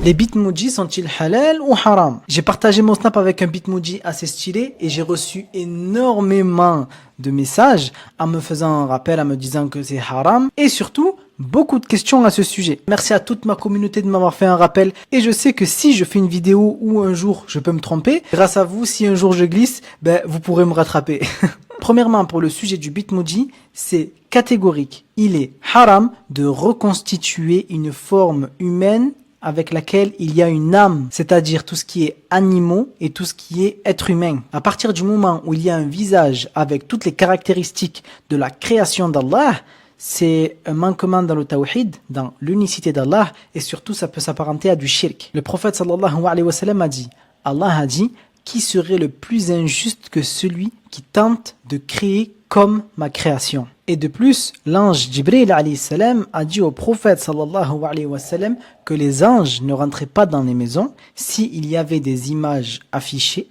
Les bitmojis sont-ils halal ou haram? J'ai partagé mon snap avec un bitmoji assez stylé et j'ai reçu énormément de messages en me faisant un rappel, en me disant que c'est haram et surtout beaucoup de questions à ce sujet. Merci à toute ma communauté de m'avoir fait un rappel et je sais que si je fais une vidéo où un jour je peux me tromper, grâce à vous, si un jour je glisse, vous pourrez me rattraper. Premièrement, pour le sujet du bitmoji, c'est catégorique. Il est haram de reconstituer une forme humaine avec laquelle il y a une âme, c'est-à-dire tout ce qui est animaux et tout ce qui est être humain. À partir du moment où il y a un visage avec toutes les caractéristiques de la création d'Allah, c'est un manquement dans le tawhid, dans l'unicité d'Allah, et surtout ça peut s'apparenter à du shirk. Le prophète sallallahu alayhi wa sallam a dit, Allah a dit, qui serait le plus injuste que celui qui tente de créer comme ma création. Et de plus, l'ange Jibril alayhi salam a dit au prophète sallallahu alayhi wa sallam que les anges ne rentraient pas dans les maisons s'il y avait des images affichées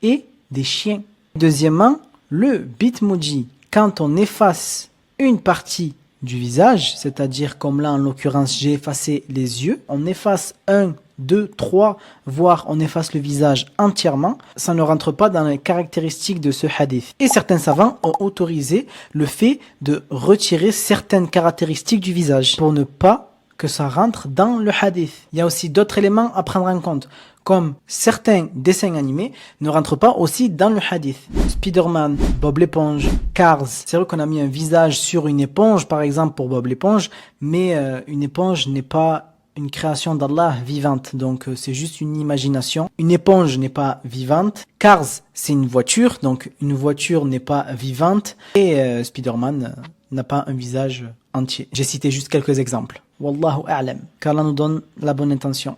et des chiens. Deuxièmement, le bitmoji, quand on efface une partie du visage, c'est-à-dire comme là en l'occurrence j'ai effacé les yeux, on efface 1, 2, 3, voire on efface le visage entièrement, ça ne rentre pas dans les caractéristiques de ce hadith. Et certains savants ont autorisé le fait de retirer certaines caractéristiques du visage pour ne pas que ça rentre dans le hadith. Il y a aussi d'autres éléments à prendre en compte, comme certains dessins animés ne rentrent pas aussi dans le hadith. Spider-Man, Bob l'éponge, Cars. C'est vrai qu'on a mis un visage sur une éponge, par exemple pour Bob l'éponge, mais une éponge n'est pas une création d'Allah vivante, donc c'est juste une imagination. Une éponge n'est pas vivante. Cars, c'est une voiture, donc une voiture n'est pas vivante. Et Spider-Man n'a pas un visage entier. J'ai cité juste quelques exemples. Wallahu a'lam, qu'Allah nous donne la bonne intention.